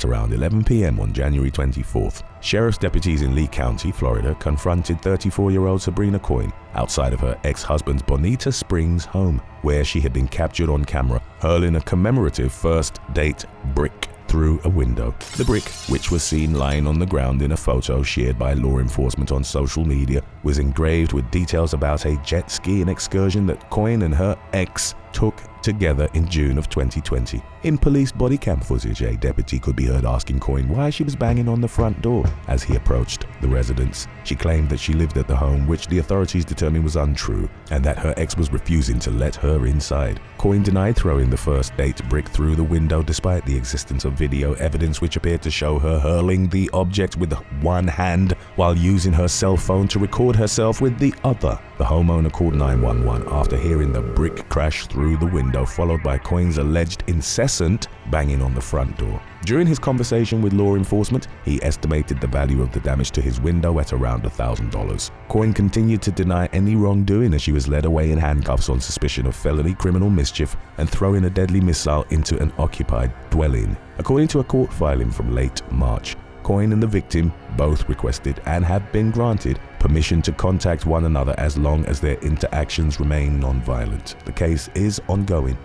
At around 11 p.m. on January 24th, sheriff's deputies in Lee County, Florida, confronted 34-year-old Sabrina Coyne outside of her ex-husband's Bonita Springs home, where she had been captured on camera hurling a commemorative first date brick through a window. The brick, which was seen lying on the ground in a photo shared by law enforcement on social media, was engraved with details about a jet skiing excursion that Coyne and her ex took together in June of 2020. In police body cam footage, a deputy could be heard asking Coyne why she was banging on the front door as he approached the residence. She claimed that she lived at the home, which the authorities determined was untrue, and that her ex was refusing to let her inside. Coyne denied throwing the first date brick through the window despite the existence of video evidence which appeared to show her hurling the object with one hand while using her cell phone to record herself with the other. The homeowner called 911 after hearing the brick crash through the window, followed by Coyne's alleged incessant banging on the front door. During his conversation with law enforcement, he estimated the value of the damage to his window at around $1,000. Coyne continued to deny any wrongdoing as she was led away in handcuffs on suspicion of felony criminal mischief and throwing a deadly missile into an occupied dwelling. According to a court filing from late March, Coyne and the victim both requested and have been granted permission to contact one another as long as their interactions remain non-violent. The case is ongoing.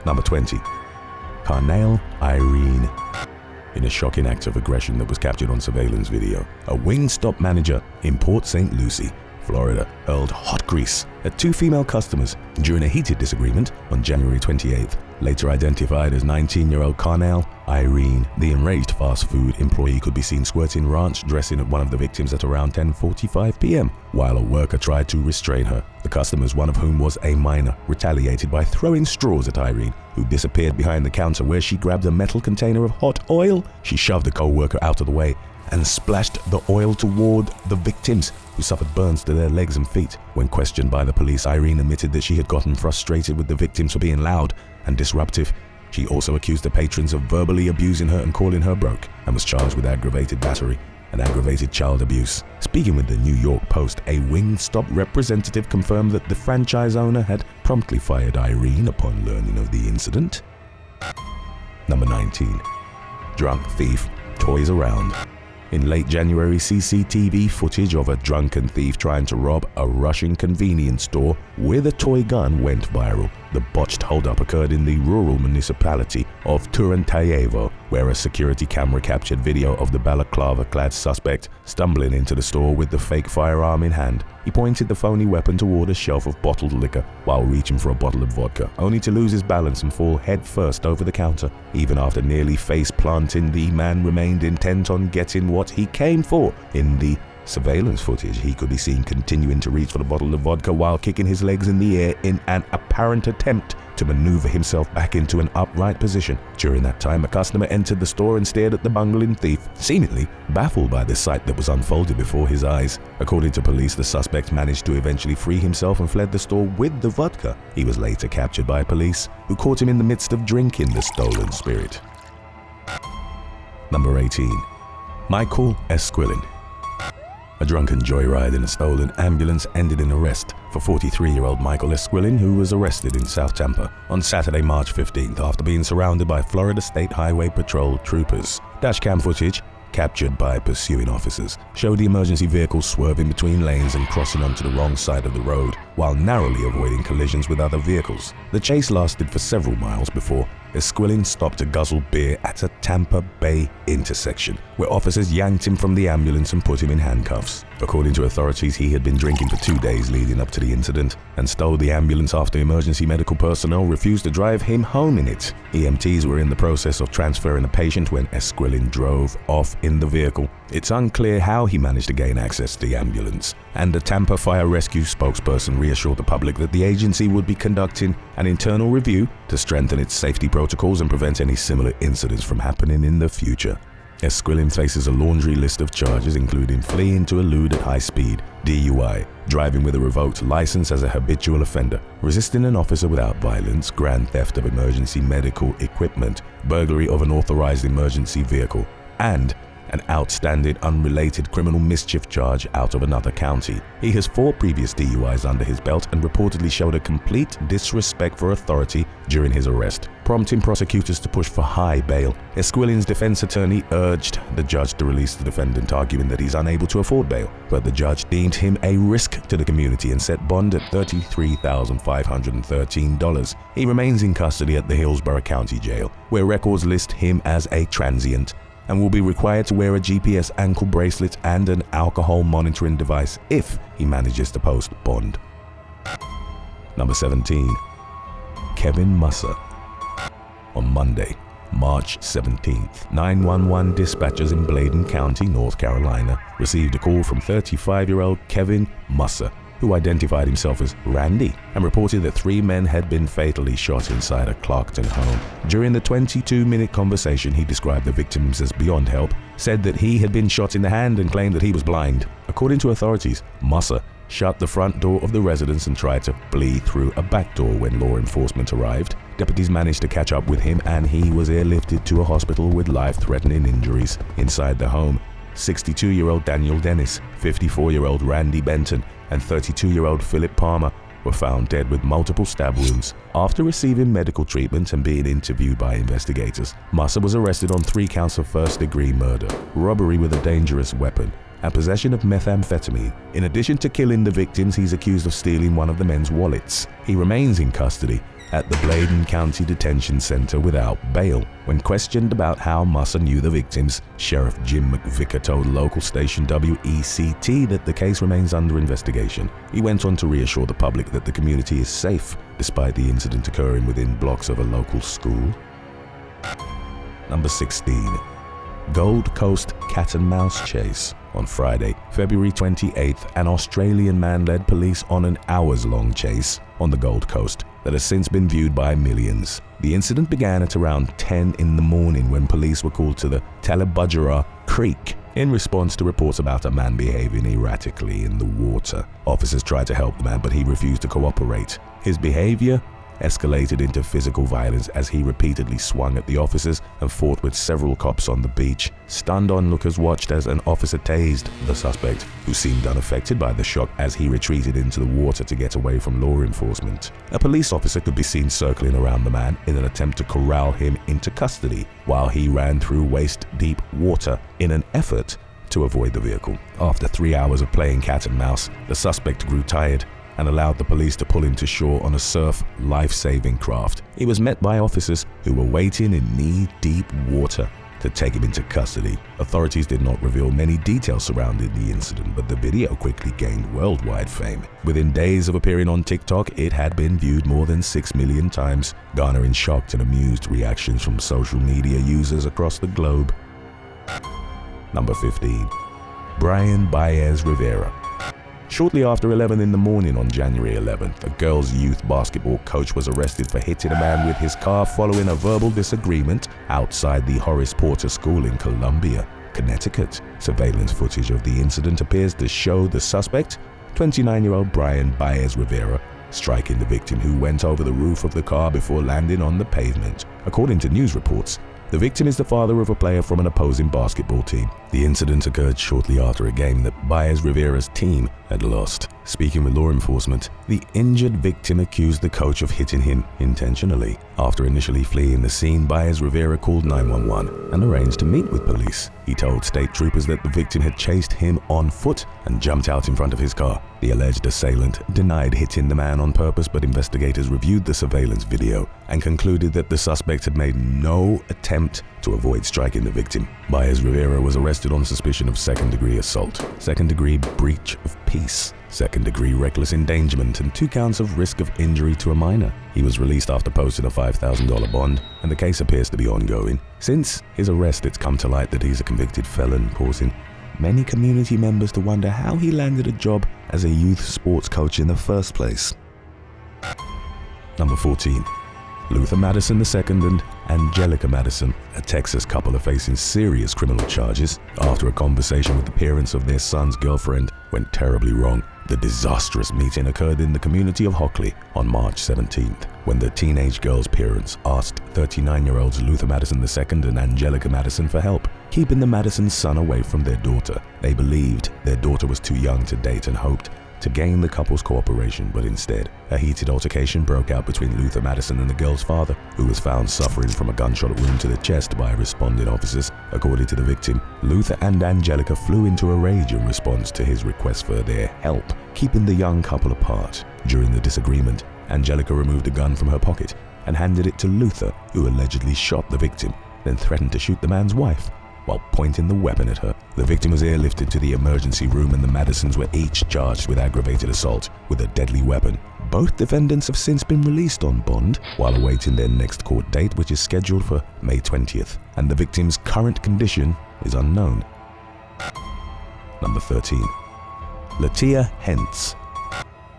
Number 20. Carnael Irene. In a shocking act of aggression that was captured on surveillance video, a Wingstop manager in Port St. Lucie, Florida, hurled hot grease at two female customers during a heated disagreement on January 28th. Later identified as 19-year-old Carnael Irene, the enraged fast food employee could be seen squirting ranch dressing at one of the victims at around 10:45 p.m. while a worker tried to restrain her. The customers, one of whom was a minor, retaliated by throwing straws at Irene, who disappeared behind the counter where she grabbed a metal container of hot oil. She shoved the co-worker out of the way and splashed the oil toward the victims, who suffered burns to their legs and feet. When questioned by the police, Irene admitted that she had gotten frustrated with the victims for being loud and disruptive. She also accused the patrons of verbally abusing her and calling her broke, and was charged with aggravated battery and aggravated child abuse. Speaking with the New York Post, a Wingstop representative confirmed that the franchise owner had promptly fired Irene upon learning of the incident. Number 19. Drunk thief toys around. In late January, CCTV footage of a drunken thief trying to rob a Russian convenience store with a toy gun went viral. The botched holdup occurred in the rural municipality of Turantayevo, where a security camera captured video of the balaclava-clad suspect stumbling into the store with the fake firearm in hand. He pointed the phony weapon toward a shelf of bottled liquor while reaching for a bottle of vodka, only to lose his balance and fall head-first over the counter. Even after nearly face-planting, the man remained intent on getting what he came for. In the surveillance footage, he could be seen continuing to reach for the bottle of vodka while kicking his legs in the air in an apparent attempt to maneuver himself back into an upright position. During that time, a customer entered the store and stared at the bungling thief, seemingly baffled by the sight that was unfolded before his eyes. According to police, the suspect managed to eventually free himself and fled the store with the vodka. He was later captured by police, who caught him in the midst of drinking the stolen spirit. Number 18. Michael Esquilin. A drunken joyride in a stolen ambulance ended in arrest for 43-year-old Michael Esquilin, who was arrested in South Tampa on Saturday, March 15th after being surrounded by Florida State Highway Patrol troopers. Dashcam footage, captured by pursuing officers, showed the emergency vehicle swerving between lanes and crossing onto the wrong side of the road while narrowly avoiding collisions with other vehicles. The chase lasted for several miles before Esquilin stopped to guzzle beer at a Tampa Bay intersection, where officers yanked him from the ambulance and put him in handcuffs. According to authorities, he had been drinking for 2 days leading up to the incident and stole the ambulance after emergency medical personnel refused to drive him home in it. EMTs were in the process of transferring a patient when Esquilin drove off in the vehicle. It's unclear how he managed to gain access to the ambulance, and the Tampa Fire Rescue spokesperson reassured the public that the agency would be conducting an internal review to strengthen its safety protocols and prevent any similar incidents from happening in the future. Esquilin faces a laundry list of charges, including fleeing to elude at high speed, DUI, driving with a revoked license as a habitual offender, resisting an officer without violence, grand theft of emergency medical equipment, burglary of an authorized emergency vehicle, and an outstanding unrelated criminal mischief charge out of another county. He has 4 previous DUIs under his belt and reportedly showed a complete disrespect for authority during his arrest, prompting prosecutors to push for high bail. Esquilin's defense attorney urged the judge to release the defendant, arguing that he's unable to afford bail, but the judge deemed him a risk to the community and set bond at $33,513. He remains in custody at the Hillsborough County Jail, where records list him as a transient, and will be required to wear a GPS ankle bracelet and an alcohol monitoring device if he manages to post bond. Number 17. Kevin Musser. On Monday, March 17th, 911 dispatchers in Bladen County, North Carolina, received a call from 35-year-old Kevin Musser, who identified himself as Randy and reported that 3 men had been fatally shot inside a Clarkton home. During the 22-minute conversation, he described the victims as beyond help, said that he had been shot in the hand, and claimed that he was blind. According to authorities, Musser shut the front door of the residence and tried to flee through a back door when law enforcement arrived. Deputies managed to catch up with him, and he was airlifted to a hospital with life-threatening injuries. Inside the home, 62-year-old Daniel Dennis, 54-year-old Randy Benton, and 32-year-old Philip Palmer were found dead with multiple stab wounds. After receiving medical treatment and being interviewed by investigators, Musser was arrested on 3 counts of first-degree murder, robbery with a dangerous weapon, and possession of methamphetamine. In addition to killing the victims, he's accused of stealing one of the men's wallets. He remains in custody at the Bladen County Detention Center without bail. When questioned about how Musser knew the victims, Sheriff Jim McVicker told local station WECT that the case remains under investigation. He went on to reassure the public that the community is safe, despite the incident occurring within blocks of a local school. Number 16. Gold Coast cat and mouse chase. On Friday, February 28th, an Australian man led police on an hours-long chase on the Gold Coast that has since been viewed by millions. The incident began at around 10 in the morning when police were called to the Tallebudgera Creek in response to reports about a man behaving erratically in the water. Officers tried to help the man, but he refused to cooperate. His behavior escalated into physical violence as he repeatedly swung at the officers and fought with several cops on the beach. Stunned onlookers watched as an officer tased the suspect, who seemed unaffected by the shock as he retreated into the water to get away from law enforcement. A police officer could be seen circling around the man in an attempt to corral him into custody while he ran through waist-deep water in an effort to avoid the vehicle. After 3 hours of playing cat and mouse, the suspect grew tired and allowed the police to pull him to shore on a surf life-saving craft. He was met by officers who were waiting in knee-deep water to take him into custody. Authorities did not reveal many details surrounding the incident, but the video quickly gained worldwide fame. Within days of appearing on TikTok, it had been viewed more than 6 million times, garnering shocked and amused reactions from social media users across the globe. Number 15. Bryan Baez-Rivera. Shortly after 11 in the morning on January 11th, a girls' youth basketball coach was arrested for hitting a man with his car following a verbal disagreement outside the Horace Porter School in Columbia, Connecticut. Surveillance footage of the incident appears to show the suspect, 29-year-old Bryan Baez-Rivera, striking the victim, who went over the roof of the car before landing on the pavement. According to news reports, the victim is the father of a player from an opposing basketball team. The incident occurred shortly after a game that Baez-Rivera's team had lost. Speaking with law enforcement, the injured victim accused the coach of hitting him intentionally. After initially fleeing the scene, Baez-Rivera called 911 and arranged to meet with police. He told state troopers that the victim had chased him on foot and jumped out in front of his car. The alleged assailant denied hitting the man on purpose, but investigators reviewed the surveillance video and concluded that the suspect had made no attempt to avoid striking the victim. Baez-Rivera was arrested on suspicion of second-degree assault, second-degree breach of peace, second-degree reckless endangerment, and 2 counts of risk of injury to a minor. He was released after posting a $5,000 bond, and the case appears to be ongoing. Since his arrest, it's come to light that he's a convicted felon, causing many community members to wonder how he landed a job as a youth sports coach in the first place. Number 14. Luther Madison II and Angelica Madison, a Texas couple, are facing serious criminal charges after a conversation with the parents of their son's girlfriend went terribly wrong. The disastrous meeting occurred in the community of Hockley on March 17th, when the teenage girl's parents asked 39-year-olds Luther Madison II and Angelica Madison for help, keeping the Madison's son away from their daughter. They believed their daughter was too young to date and hoped to gain the couple's cooperation, but instead, a heated altercation broke out between Luther Madison and the girl's father, who was found suffering from a gunshot wound to the chest by responding officers. According to the victim, Luther and Angelica flew into a rage in response to his request for their help, keeping the young couple apart. During the disagreement, Angelica removed a gun from her pocket and handed it to Luther, who allegedly shot the victim, then threatened to shoot the man's wife while pointing the weapon at her. The victim was airlifted to the emergency room, and the Madisons were each charged with aggravated assault with a deadly weapon. Both defendants have since been released on bond while awaiting their next court date, which is scheduled for May 20th, and the victim's current condition is unknown. Number 13. Latea Hentz.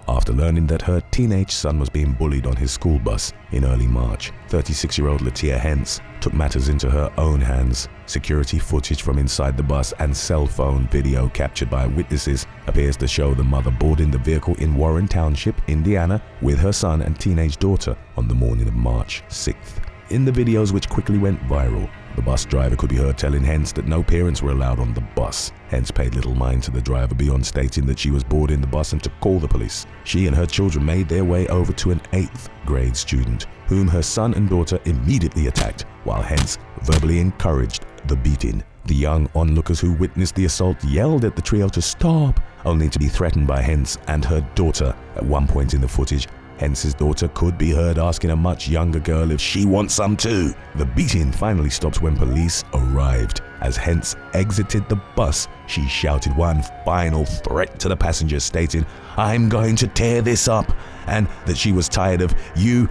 After learning that her teenage son was being bullied on his school bus in early March, 36-year-old Latea Hentz took matters into her own hands. Security footage from inside the bus and cell phone video captured by witnesses appears to show the mother boarding the vehicle in Warren Township, Indiana, with her son and teenage daughter on the morning of March 6th. In the videos, which quickly went viral, the bus driver could be heard telling Hentz that no parents were allowed on the bus. Hentz paid little mind to the driver beyond stating that she was boarding the bus and to call the police. She and her children made their way over to an 8th grade student, whom her son and daughter immediately attacked, while Hentz verbally encouraged the beating. The young onlookers who witnessed the assault yelled at the trio to stop, only to be threatened by Hentz and her daughter. At one point in the footage, Hentz's daughter could be heard asking a much younger girl if she wants some too. The beating finally stops when police arrived. As Hentz exited the bus, she shouted one final threat to the passengers, stating, "I'm going to tear this up," and that she was tired of you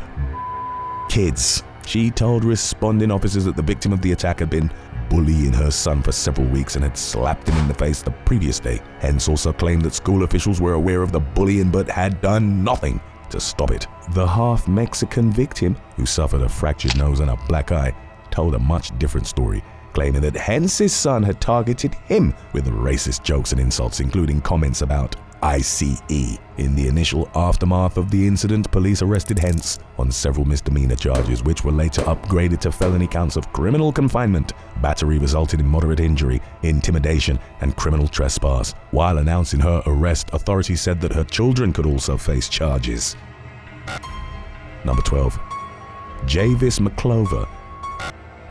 kids. She told responding officers that the victim of the attack had been bullying her son for several weeks and had slapped him in the face the previous day. Hentz also claimed that school officials were aware of the bullying but had done nothing to stop it. The half-Mexican victim, who suffered a fractured nose and a black eye, told a much different story, claiming that Hentz's son had targeted him with racist jokes and insults, including comments about ICE. In the initial aftermath of the incident, police arrested Hentz on several misdemeanor charges, which were later upgraded to felony counts of criminal confinement, battery resulting in moderate injury, intimidation, and criminal trespass. While announcing her arrest, authorities said that her children could also face charges. Number 12. Jayvis McClover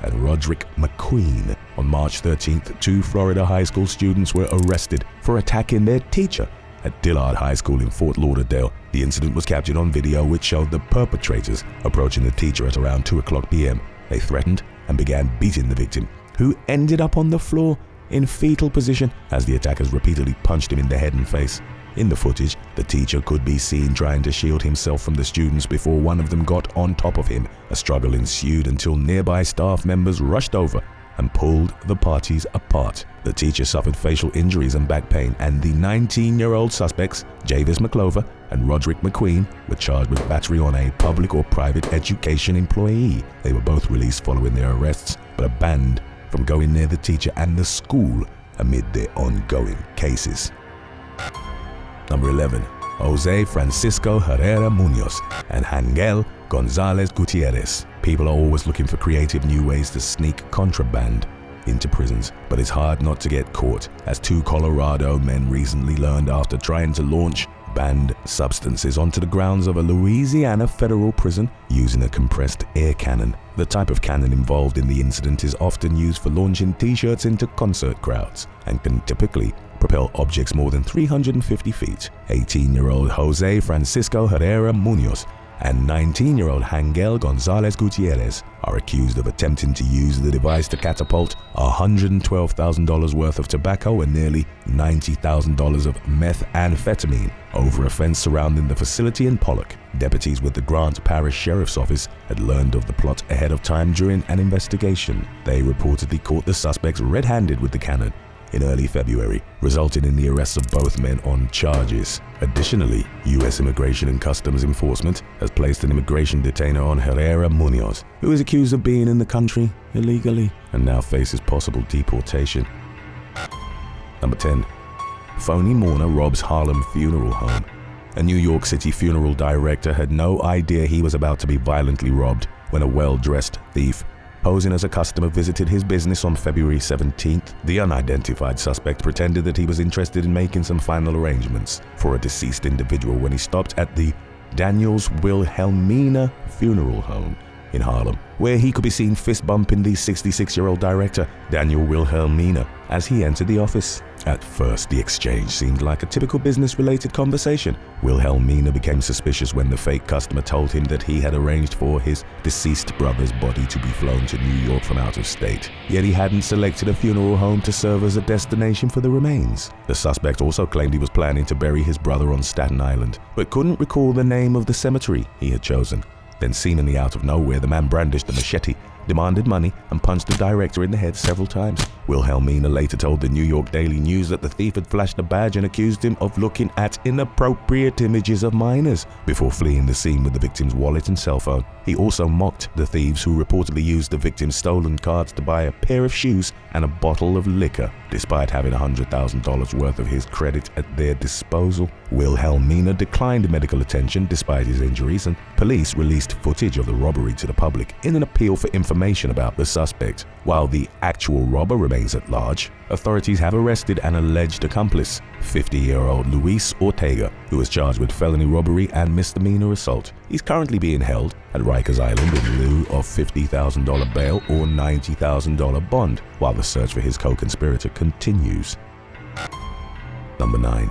and Roddrick McQueen. On March 13th, 2 Florida high school students were arrested for attacking their teacher at Dillard High School in Fort Lauderdale. The incident was captured on video, which showed the perpetrators approaching the teacher at around 2:00 p.m. They threatened and began beating the victim, who ended up on the floor in fetal position as the attackers repeatedly punched him in the head and face. In the footage, the teacher could be seen trying to shield himself from the students before one of them got on top of him. A struggle ensued until nearby staff members rushed over and pulled the parties apart. The teacher suffered facial injuries and back pain, and the 19-year-old suspects, Jayvis McClover and Roddrick McQueen, were charged with battery on a public or private education employee. They were both released following their arrests, but are banned from going near the teacher and the school amid their ongoing cases. Number 11. Jose Francisco Herrera Munoz and Angel Gonzales Gutierrez. People are always looking for creative new ways to sneak contraband into prisons, but it's hard not to get caught, as 2 Colorado men recently learned after trying to launch banned substances onto the grounds of a Louisiana federal prison using a compressed air cannon. The type of cannon involved in the incident is often used for launching t-shirts into concert crowds and can typically propel objects more than 350 feet. 18-year-old Jose Francisco Herrera Munoz and 19-year-old Angel Gonzales Gutierrez are accused of attempting to use the device to catapult $112,000 worth of tobacco and nearly $90,000 of methamphetamine over a fence surrounding the facility in Pollock. Deputies with the Grant Parish Sheriff's Office had learned of the plot ahead of time during an investigation. They reportedly caught the suspects red-handed with the cannon in early February, resulting in the arrests of both men on charges. Additionally, U.S. Immigration and Customs Enforcement has placed an immigration detainer on Herrera Munoz, who is accused of being in the country illegally and now faces possible deportation. Number 10. Phony Mourner robs Harlem funeral home. A New York City funeral director had no idea he was about to be violently robbed when a well-dressed thief posing as a customer, visited his business on February 17th. The unidentified suspect pretended that he was interested in making some final arrangements for a deceased individual when he stopped at the Daniels Wilhelmina Funeral Home in Harlem, where he could be seen fist-bumping the 66-year-old director, Daniel Wilhelmina, as he entered the office. At first, the exchange seemed like a typical business-related conversation. Wilhelmina became suspicious when the fake customer told him that he had arranged for his deceased brother's body to be flown to New York from out of state, yet he hadn't selected a funeral home to serve as a destination for the remains. The suspect also claimed he was planning to bury his brother on Staten Island, but couldn't recall the name of the cemetery he had chosen. Then, seemingly out of nowhere, the man brandished a machete, demanded money, and punched the director in the head several times. Wilhelmina later told the New York Daily News that the thief had flashed a badge and accused him of looking at inappropriate images of minors before fleeing the scene with the victim's wallet and cell phone. He also mocked the thieves who reportedly used the victim's stolen cards to buy a pair of shoes and a bottle of liquor, despite having $100,000 worth of his credit at their disposal. Wilhelmina declined medical attention despite his injuries, and police released footage of the robbery to the public in an appeal for information about the suspect. While the actual robber remains at large, authorities have arrested an alleged accomplice, 50-year-old Luis Ortega, who was charged with felony robbery and misdemeanor assault. He's currently being held at Rikers Island in lieu of $50,000 bail or $90,000 bond, while the search for his co-conspirator continues. Number 9.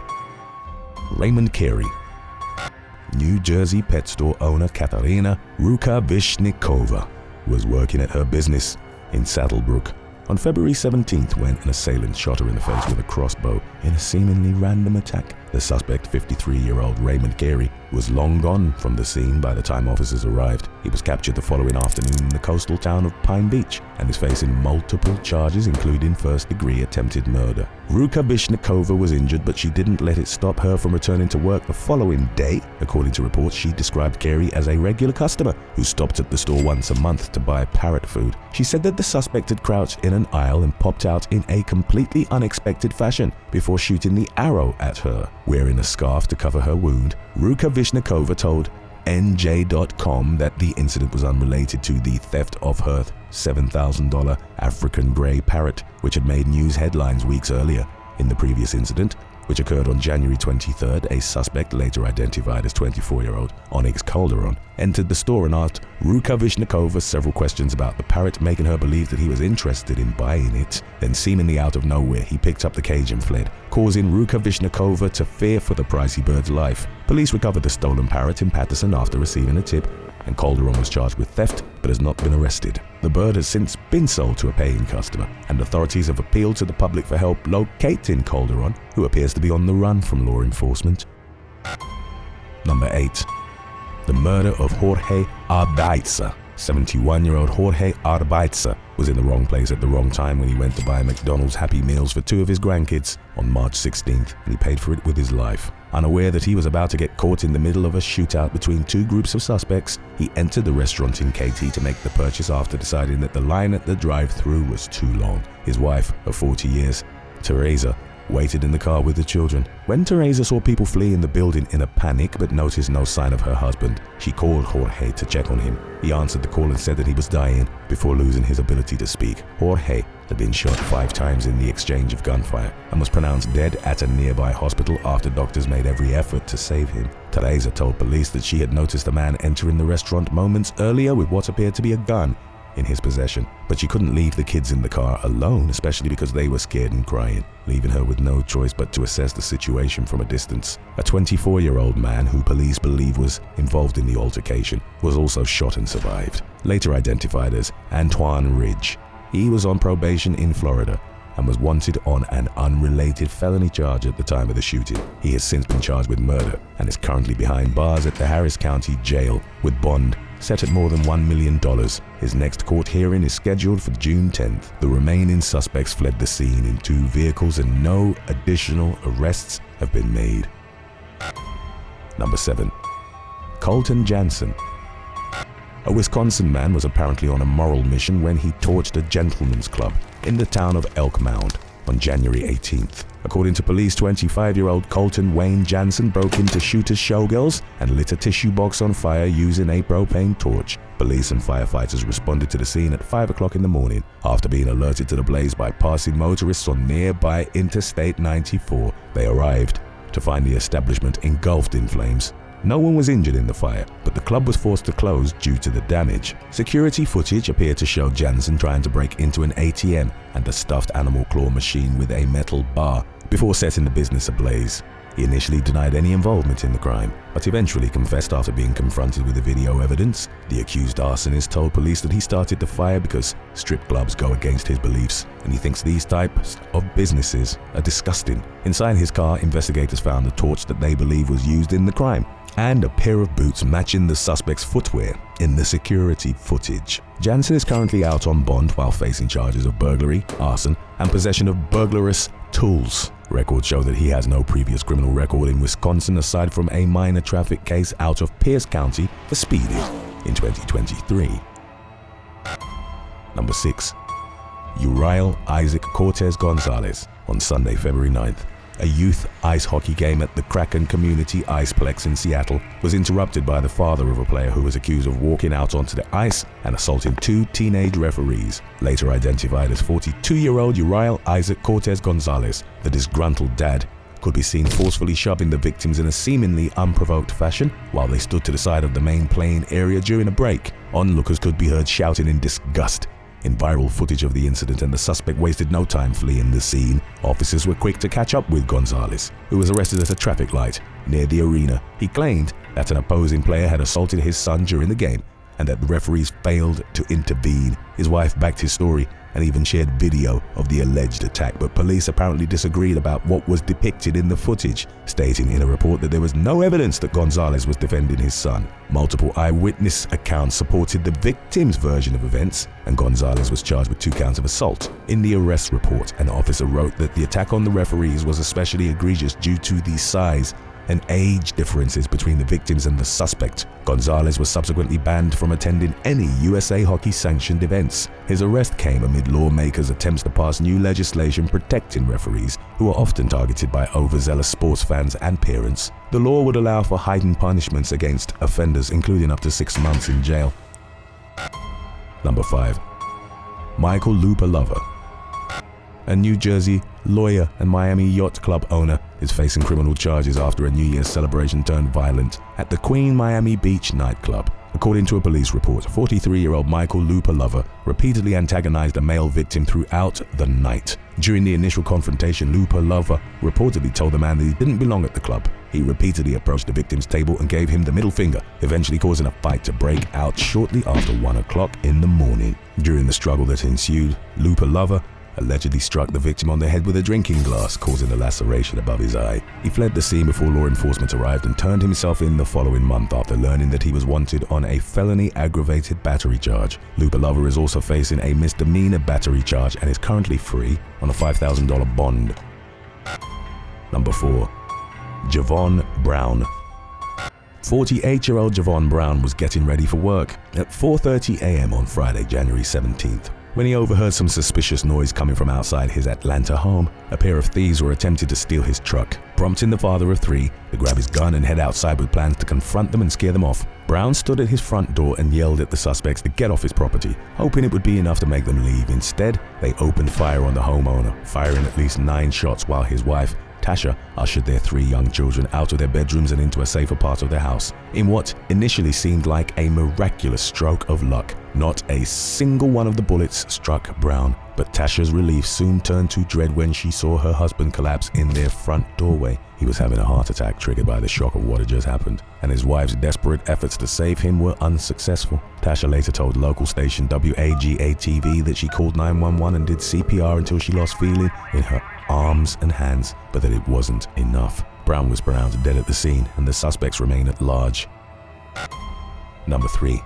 Raymond Carey. New Jersey pet store owner Katarina Rukavishnikova was working at her business in Saddlebrook on February 17th when an assailant shot her in the face with a crossbow in a seemingly random attack. The suspect, 53-year-old Raymond Carey, was long gone from the scene by the time officers arrived. He was captured the following afternoon in the coastal town of Pine Beach and is facing multiple charges, including first-degree attempted murder. Rukavishnikova was injured, but she didn't let it stop her from returning to work the following day. According to reports, she described Carey as a regular customer who stopped at the store once a month to buy parrot food. She said that the suspect had crouched in an aisle and popped out in a completely unexpected fashion before shooting the arrow at her. Wearing a scarf to cover her wound, Rukavishnikova told NJ.com that the incident was unrelated to the theft of her $7,000 African grey parrot, which had made news headlines weeks earlier. In the previous incident, which occurred on January 23rd, a suspect, later identified as 24-year-old Onyx Calderon, entered the store and asked Rukavishnikova several questions about the parrot, making her believe that he was interested in buying it. Then, seemingly out of nowhere, he picked up the cage and fled, causing Rukavishnikova to fear for the pricey bird's life. Police recovered the stolen parrot in Madison after receiving a tip, and Calderon was charged with theft but has not been arrested. The bird has since been sold to a paying customer, and authorities have appealed to the public for help locating Calderon, who appears to be on the run from law enforcement. Number 8. The murder of Jorge Arbaiza. 71-year-old Jorge Arbaiza was in the wrong place at the wrong time when he went to buy McDonald's Happy Meals for 2 of his grandkids on March 16th, and he paid for it with his life. Unaware that he was about to get caught in the middle of a shootout between 2 groups of suspects, he entered the restaurant in KT to make the purchase after deciding that the line at the drive-thru was too long. His wife of 40 years, Teresa, waited in the car with the children. When Teresa saw people fleeing the building in a panic but noticed no sign of her husband, she called Jorge to check on him. He answered the call and said that he was dying before losing his ability to speak. Jorge had been shot 5 times in the exchange of gunfire and was pronounced dead at a nearby hospital after doctors made every effort to save him. Teresa told police that she had noticed a man entering the restaurant moments earlier with what appeared to be a gun in his possession, but she couldn't leave the kids in the car alone, especially because they were scared and crying, leaving her with no choice but to assess the situation from a distance. A 24-year-old man who police believe was involved in the altercation was also shot and survived, later identified as Antoine Ridge. He was on probation in Florida and was wanted on an unrelated felony charge at the time of the shooting. He has since been charged with murder and is currently behind bars at the Harris County Jail with bond set at more than $1 million. His next court hearing is scheduled for June 10th. The remaining suspects fled the scene in 2 vehicles and no additional arrests have been made. Number 7. Colton Jansen. A Wisconsin man was apparently on a moral mission when he torched a gentleman's club in the town of Elk Mound. on January 18th. According to police, 25-year-old Colton Jansen broke into Shooters Showgirls and lit a tissue box on fire using a propane torch. Police and firefighters responded to the scene at 5 o'clock in the morning after being alerted to the blaze by passing motorists on nearby Interstate 94. They arrived to find the establishment engulfed in flames. No one was injured in the fire, but the club was forced to close due to the damage. Security footage appeared to show Jansen trying to break into an ATM and a stuffed animal claw machine with a metal bar before setting the business ablaze. He initially denied any involvement in the crime, but eventually confessed after being confronted with the video evidence. The accused arsonist told police that he started the fire because strip clubs go against his beliefs, and he thinks these types of businesses are disgusting. Inside his car, investigators found a torch that they believe was used in the crime, and a pair of boots matching the suspect's footwear in the security footage. Jansen is currently out on bond while facing charges of burglary, arson, and possession of burglarious tools. Records show that he has no previous criminal record in Wisconsin aside from a minor traffic case out of Pierce County for speeding in 2023. Number 6. Uriel Isaac Cortes Gonzalez. On Sunday, February 9th, a youth ice hockey game at the Kraken Community Iceplex in Seattle was interrupted by the father of a player who was accused of walking out onto the ice and assaulting 2 teenage referees. Later identified as 42-year-old Uriel Isaac Cortes Gonzalez, the disgruntled dad could be seen forcefully shoving the victims in a seemingly unprovoked fashion while they stood to the side of the main playing area during a break. Onlookers could be heard shouting in disgust. In viral footage of the incident, and the suspect wasted no time fleeing the scene, officers were quick to catch up with Gonzalez, who was arrested at a traffic light near the arena. He claimed that an opposing player had assaulted his son during the game and that the referees failed to intervene. His wife backed his story and even shared video of the alleged attack, but police apparently disagreed about what was depicted in the footage, stating in a report that there was no evidence that Gonzalez was defending his son. Multiple eyewitness accounts supported the victim's version of events, and Gonzalez was charged with 2 counts of assault. In the arrest report, an officer wrote that the attack on the referees was especially egregious due to the size and age differences between the victims and the suspect. Gonzalez was subsequently banned from attending any USA Hockey-sanctioned events. His arrest came amid lawmakers' attempts to pass new legislation protecting referees, who are often targeted by overzealous sports fans and parents. The law would allow for heightened punishments against offenders, including up to 6 months in jail. Number 5. Michael Lupolover. A New Jersey lawyer and Miami Yacht Club owner is facing criminal charges after a New Year's celebration turned violent at the Queen Miami Beach nightclub. According to a police report, 43-year-old Michael Lupolover repeatedly antagonized a male victim throughout the night. During the initial confrontation, Lupolover reportedly told the man that he didn't belong at the club. He repeatedly approached the victim's table and gave him the middle finger, eventually causing a fight to break out shortly after 1 o'clock in the morning. During the struggle that ensued, Lupolover allegedly struck the victim on the head with a drinking glass, causing a laceration above his eye. He fled the scene before law enforcement arrived and turned himself in the following month after learning that he was wanted on a felony aggravated battery charge. Lupolover is also facing a misdemeanor battery charge and is currently free on a $5,000 bond. Number 4. Javon Brown. 48-year-old Javon Brown was getting ready for work at 4:30 a.m. on Friday, January 17th. When he overheard some suspicious noise coming from outside his Atlanta home. A pair of thieves were attempting to steal his truck, prompting the father of 3 to grab his gun and head outside with plans to confront them and scare them off. Brown stood at his front door and yelled at the suspects to get off his property, hoping it would be enough to make them leave. Instead, they opened fire on the homeowner, firing at least 9 shots while his wife, Tasha, ushered their 3 young children out of their bedrooms and into a safer part of their house. In what initially seemed like a miraculous stroke of luck, not a single one of the bullets struck Brown, but Tasha's relief soon turned to dread when she saw her husband collapse in their front doorway. He was having a heart attack triggered by the shock of what had just happened, and his wife's desperate efforts to save him were unsuccessful. Tasha later told local station WAGA-TV that she called 911 and did CPR until she lost feeling in her arms and hands, but that it wasn't enough. Brown was pronounced dead at the scene, and the suspects remain at large. Number 3.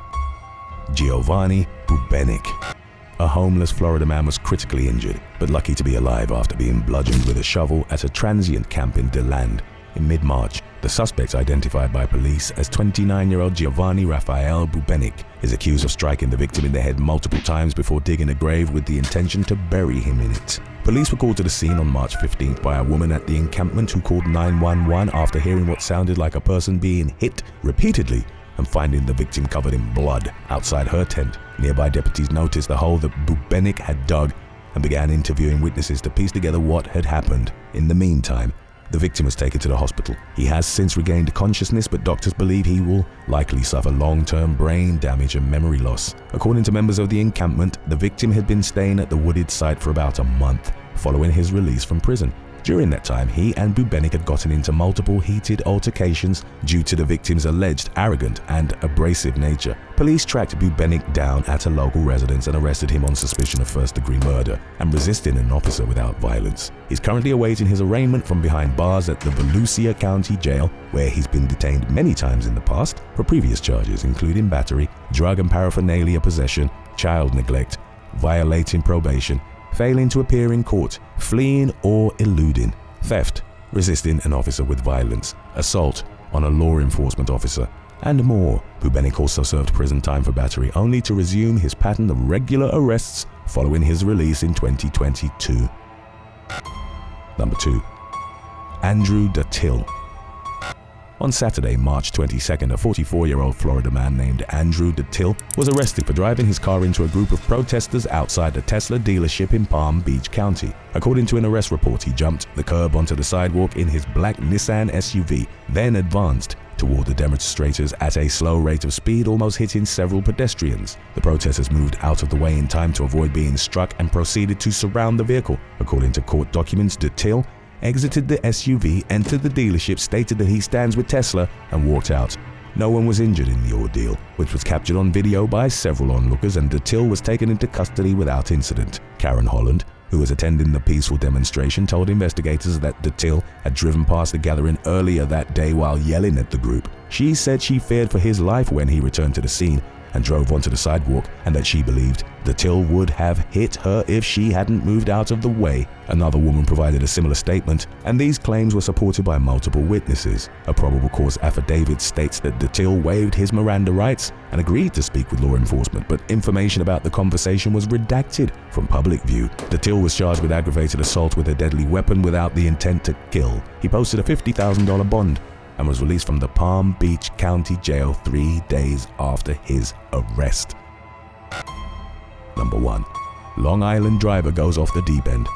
Giovanni Bubenik. A homeless Florida man was critically injured, but lucky to be alive after being bludgeoned with a shovel at a transient camp in DeLand. In mid-March, the suspect, identified by police as 29-year-old Giovanni Raphael Bubenik, is accused of striking the victim in the head multiple times before digging a grave with the intention to bury him in it. Police were called to the scene on March 15th by a woman at the encampment who called 911 after hearing what sounded like a person being hit repeatedly and finding the victim covered in blood outside her tent. Nearby deputies noticed the hole that Bubenik had dug and began interviewing witnesses to piece together what had happened. In the meantime, the victim was taken to the hospital. He has since regained consciousness, but doctors believe he will likely suffer long-term brain damage and memory loss. According to members of the encampment, the victim had been staying at the wooded site for about a month following his release from prison. During that time, he and Bubenik had gotten into multiple heated altercations due to the victim's alleged arrogant and abrasive nature. Police tracked Bubenik down at a local residence and arrested him on suspicion of first-degree murder and resisting an officer without violence. He's currently awaiting his arraignment from behind bars at the Volusia County Jail, where he's been detained many times in the past for previous charges, including battery, drug and paraphernalia possession, child neglect, violating probation, failing to appear in court, fleeing or eluding, theft, resisting an officer with violence, assault on a law enforcement officer, and more. Bubenik also served prison time for battery, only to resume his pattern of regular arrests following his release in 2022. Number 2. Andrew Dutil. On Saturday, March 22nd, a 44-year-old Florida man named Andrew Dutil was arrested for driving his car into a group of protesters outside a Tesla dealership in Palm Beach County. According to an arrest report, he jumped the curb onto the sidewalk in his black Nissan SUV, then advanced toward the demonstrators at a slow rate of speed, almost hitting several pedestrians. The protesters moved out of the way in time to avoid being struck and proceeded to surround the vehicle. According to court documents, Dutil exited the SUV, entered the dealership, stated that he stands with Tesla, and walked out. No one was injured in the ordeal, which was captured on video by several onlookers, and Dutil was taken into custody without incident. Karen Holland, who was attending the peaceful demonstration, told investigators that Dutil had driven past the gathering earlier that day while yelling at the group. She said she feared for his life when he returned to the scene and drove onto the sidewalk, and that she believed Dutil would have hit her if she hadn't moved out of the way. Another woman provided a similar statement, and these claims were supported by multiple witnesses. A probable cause affidavit states that Dutil waived his Miranda rights and agreed to speak with law enforcement, but information about the conversation was redacted from public view. Dutil was charged with aggravated assault with a deadly weapon without the intent to kill. He posted a $50,000 bond and was released from the Palm Beach County Jail 3 days after his arrest. Number 1. Long Island driver goes off the deep end.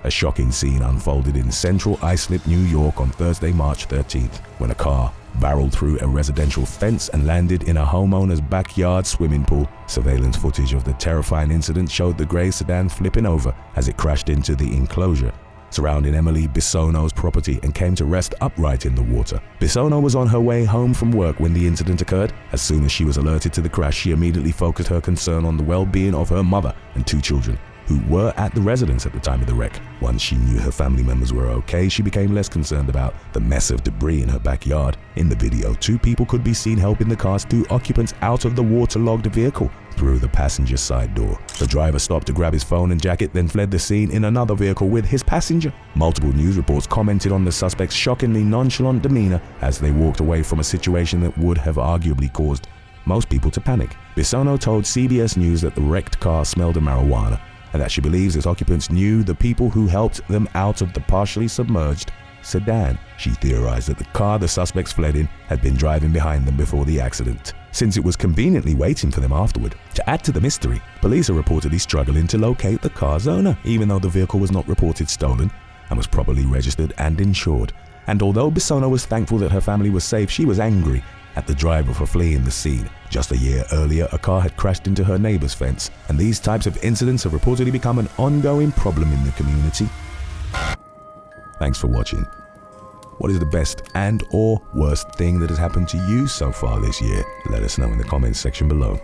A shocking scene unfolded in central Islip, New York on Thursday, March 13th, when a car barreled through a residential fence and landed in a homeowner's backyard swimming pool. Surveillance footage of the terrifying incident showed the gray sedan flipping over as it crashed into the enclosure surrounding Emily Bissono's property and came to rest upright in the water. Bissono was on her way home from work when the incident occurred. As soon as she was alerted to the crash, she immediately focused her concern on the well-being of her mother and 2 children, who were at the residence at the time of the wreck. Once she knew her family members were okay, she became less concerned about the mess of debris in her backyard. In the video, 2 people could be seen helping the car's 2 occupants out of the waterlogged vehicle through the passenger side door. The driver stopped to grab his phone and jacket, then fled the scene in another vehicle with his passenger. Multiple news reports commented on the suspect's shockingly nonchalant demeanor as they walked away from a situation that would have arguably caused most people to panic. Bissono told CBS News that the wrecked car smelled of marijuana, and that she believes its occupants knew the people who helped them out of the partially submerged sedan. She theorized that the car the suspects fled in had been driving behind them before the accident, since it was conveniently waiting for them afterward. To add to the mystery, police are reportedly struggling to locate the car's owner, even though the vehicle was not reported stolen and was properly registered and insured. And although Bissono was thankful that her family was safe, she was angry at the driver for fleeing the scene. Just a year earlier, a car had crashed into her neighbor's fence, and these types of incidents have reportedly become an ongoing problem in the community. Thanks for watching. What is the best and/or worst thing that has happened to you so far this year? Let us know in the comments section below.